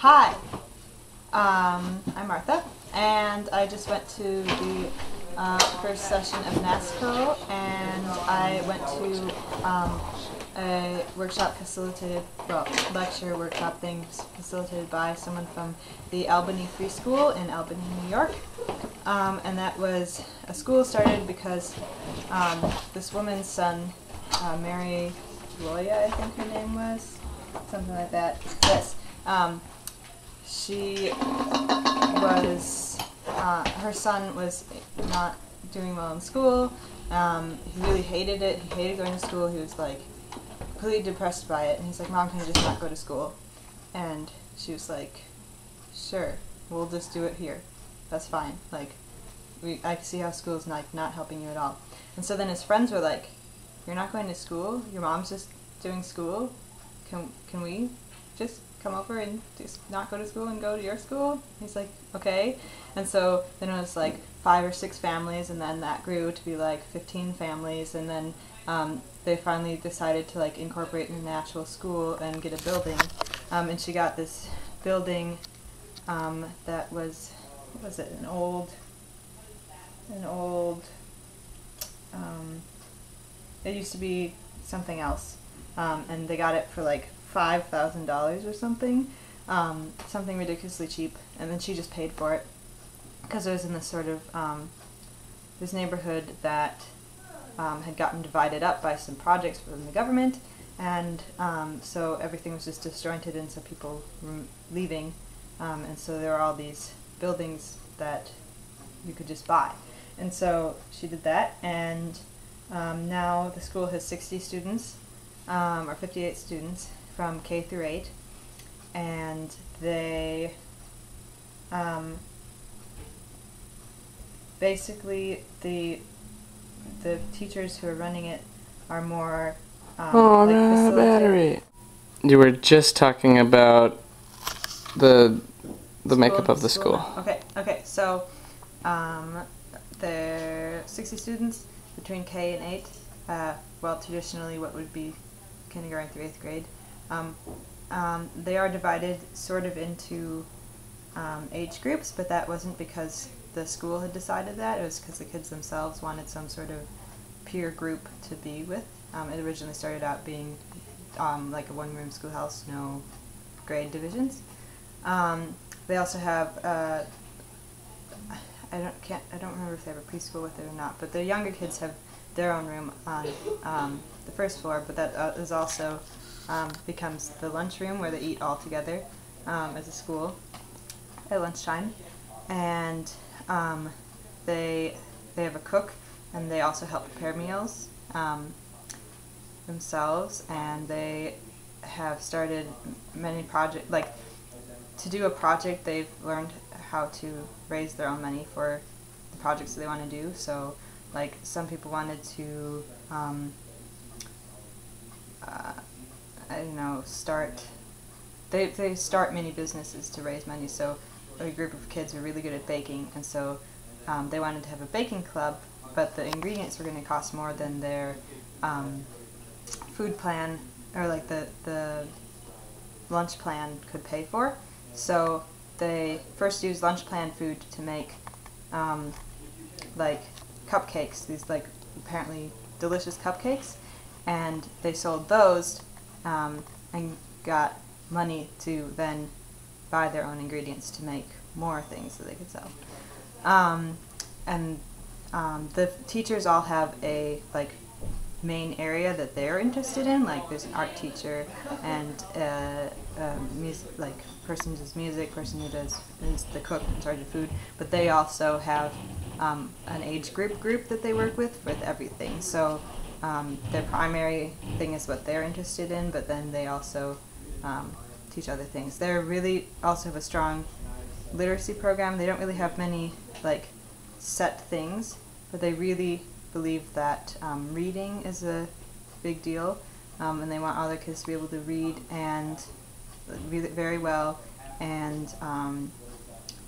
Hi, I'm Martha, and I just went to the first session of NASCO, and I went to a workshop facilitated, lecture workshop thing facilitated by someone from the Albany Free School in Albany, New York. And that was a school started because this woman's son, Mary Loya, I think her name was, something like that. Yes. She was, her son was not doing well in school. He really hated it. He hated going to school. He was like completely depressed by it. And he's like, "Mom, can I just not go to school?" And she was like, "Sure, we'll just do it here. That's fine. Like, I can see how school's not helping you at all." And so then his friends were like, "You're not going to school? Your mom's just doing school? Can we just come over and just not go to school and go to your school?" He's like, "Okay." And so then it was like 5 or 6 families, and then that grew to be like 15 families, and then they finally decided to like incorporate in the actual school and get a building. And she got this building that was, what was it, an old it used to be something else, and they got it for like $5,000 or something, something ridiculously cheap, and then she just paid for it because it was in this sort of this neighborhood that had gotten divided up by some projects from the government, and so everything was just disjointed, and so people were leaving, and so there were all these buildings that you could just buy, and so she did that, and now the school has 60 students, or 58 students, from K through 8, and they basically the teachers who are running it are more oh, like no, battery. You were just talking about the makeup of the school. Okay. So there are 60 students between K and 8. Well, traditionally, what would be kindergarten through 8th grade. They are divided sort of into age groups, but that wasn't because the school had decided that. It was because the kids themselves wanted some sort of peer group to be with. It originally started out being like a one-room schoolhouse, no grade divisions. They also have I don't remember if they have a preschool with it or not, but the younger kids have their own room on the first floor, but that is also becomes the lunchroom where they eat all together as a school at lunchtime, and they have a cook, and they also help prepare meals themselves, and they have started many projects. Like, to do a project, they've learned how to raise their own money for the projects that they want to do. So like some people wanted to I don't know, they start many businesses to raise money. So a group of kids were really good at baking, and so they wanted to have a baking club, but the ingredients were going to cost more than their food plan, or like the lunch plan could pay for. So they first used lunch plan food to make like cupcakes, these like apparently delicious cupcakes, and they sold those and got money to then buy their own ingredients to make more things that they could sell. And the teachers all have a like main area that they're interested in. Like there's an art teacher, and music, like person who does music, person who is the cook in charge of food. But they also have an age group that they work with everything. So their primary thing is what they're interested in, but then they also teach other things. They really also have a strong literacy program. They don't really have many like set things, but they really believe that reading is a big deal, and they want all their kids to be able to read and read it very well, and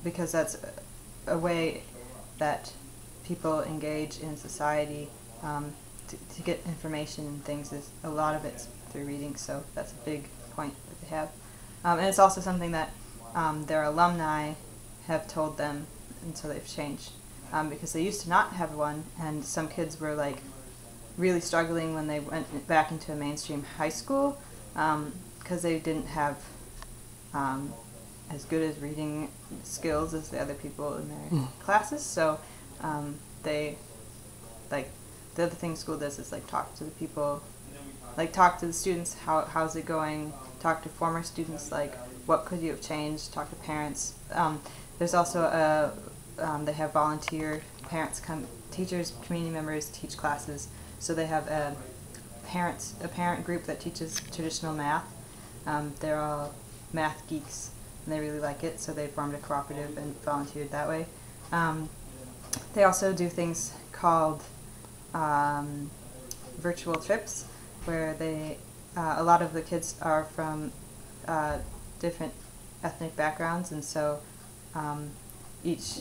because that's a way that people engage in society, to get information and things, is a lot of it's through reading, so that's a big point that they have. And it's also something that their alumni have told them, and so they've changed, because they used to not have one, and some kids were like really struggling when they went back into a mainstream high school, because they didn't have as good as reading skills as the other people in their classes. So they, like, the other thing school does is like talk to the people, like talk to the students, how's it going, talk to former students, like what could you have changed, talk to parents. There's also they have volunteer parents come, teachers, community members teach classes. So they have a parent group that teaches traditional math. They're all math geeks and they really like it, so they formed a cooperative and volunteered that way. They also do things called virtual trips, where they a lot of the kids are from different ethnic backgrounds, and so each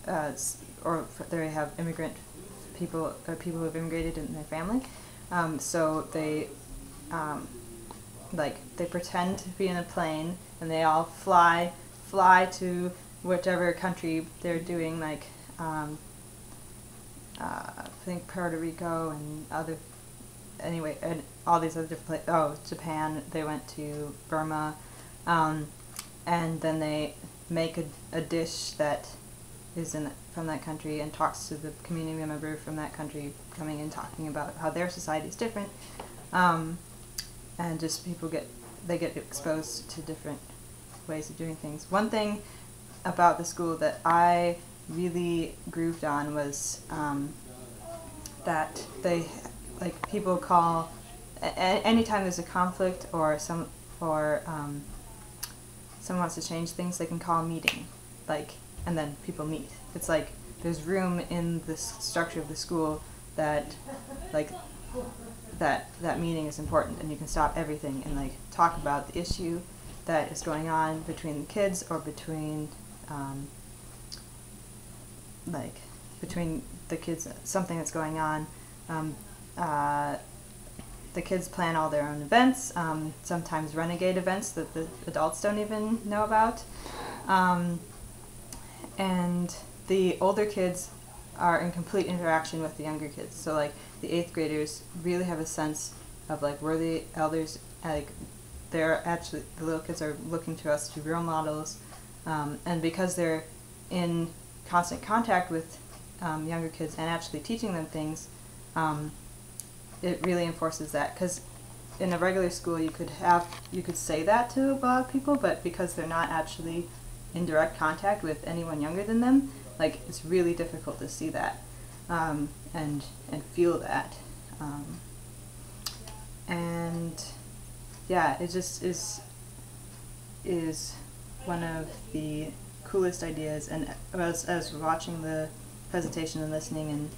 they have immigrant people or people who have immigrated in their family. So they they pretend to be in a plane and they all fly to whichever country they're doing, like I think Puerto Rico and and all these other different places. Japan, they went to Burma, and then they make a dish that is from that country and talks to the community member from that country coming and talking about how their society is different, and just people get exposed to different ways of doing things. One thing about the school that I really grooved on was that they, like, people call anytime there's a conflict or someone wants to change things, they can call a meeting, like, and then people meet. It's like there's room in the structure of the school that, like, that meeting is important, and you can stop everything and like talk about the issue that is going on between the kids or between between the kids, something that's going on. The kids plan all their own events, sometimes renegade events that the adults don't even know about. And the older kids are in complete interaction with the younger kids. So like the 8th graders really have a sense of like we're the elders, like they're actually, the little kids are looking to us to be role models, and because they're in constant contact with younger kids and actually teaching them things, it really enforces that. Because in a regular school you could say that to a lot of people, but because they're not actually in direct contact with anyone younger than them, like it's really difficult to see that and feel that, and yeah, it just is one of the coolest ideas. And as I was watching the presentation and listening, and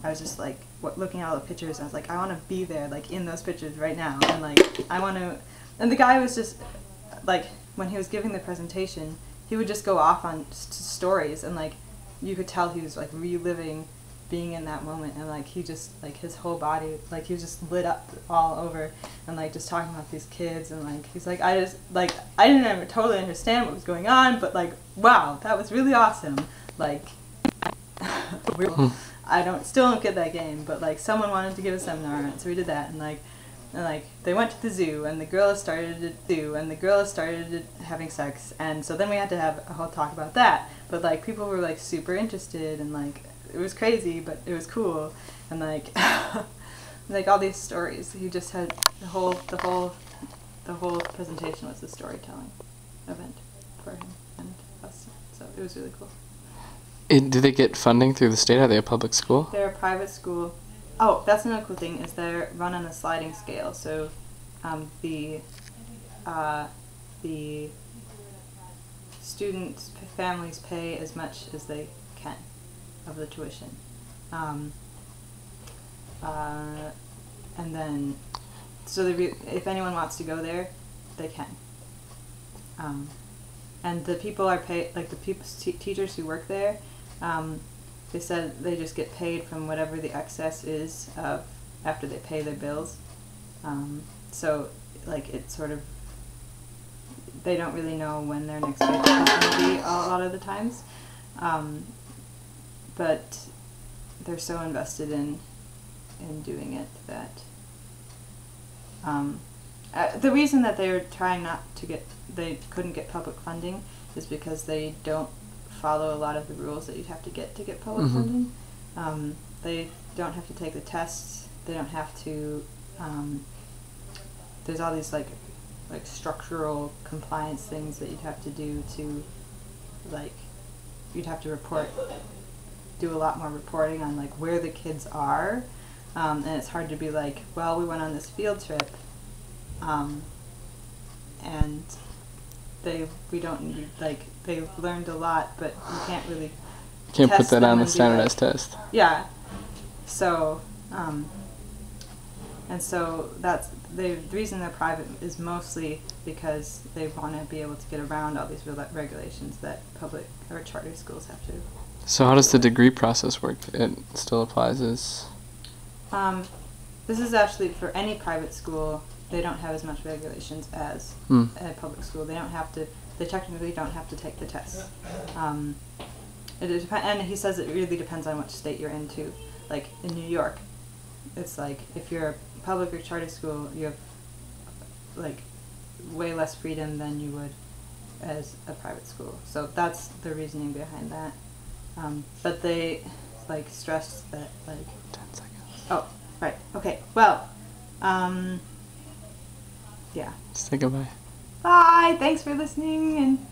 I was just like looking at all the pictures, and I was like, I want to be there, like in those pictures right now, and like I want to. And the guy was just like, when he was giving the presentation, he would just go off on stories, and like you could tell he was like reliving being in that moment, and like he just, like his whole body, like he was just lit up all over, and like just talking about these kids, and like he's like, I didn't ever totally understand what was going on, but like, wow, that was really awesome. Like I still don't get that game, but like someone wanted to give a seminar on it, so we did that, and like they went to the zoo, and the gorilla started having sex, and so then we had to have a whole talk about that. But like people were like super interested, and like it was crazy, but it was cool, and like like all these stories. He just had the whole presentation was a storytelling event for him and us, so it was really cool. Do they get funding through the state? Are they a public school? They're a private school. Oh, that's another cool thing, is they're run on a sliding scale. So the students' families pay as much as they can of the tuition. And then, so if anyone wants to go there, they can. And the people are paid, like the teachers who work there, they said they just get paid from whatever the excess is after they pay their bills. So like it sort of, they don't really know when their next paycheck is going to be a lot of the times. But they're so invested in doing it that the reason that they were trying they couldn't get public funding is because they don't follow a lot of the rules that you'd have to get public funding. They don't have to take the tests. They don't have to. There's all these like structural compliance things that you'd have to do to, like, you'd have to do a lot more reporting on like where the kids are, and it's hard to be like, well, we went on this field trip, and we don't need, like, they learned a lot, but you can't really put that on the standardized test. Yeah. So, and so that's the reason they're private is mostly because they want to be able to get around all these regulations that public or charter schools have to. So how does the degree process work? It still applies as... This is actually for any private school. They don't have as much regulations as a public school. They technically don't have to take the test. And he says it really depends on which state you're in too. Like in New York, it's like if you're a public or charter school, you have like way less freedom than you would as a private school. So that's the reasoning behind that. But they like stressed that like 10 seconds. Oh, right. Okay. Well, yeah. Say goodbye. Bye. Thanks for listening and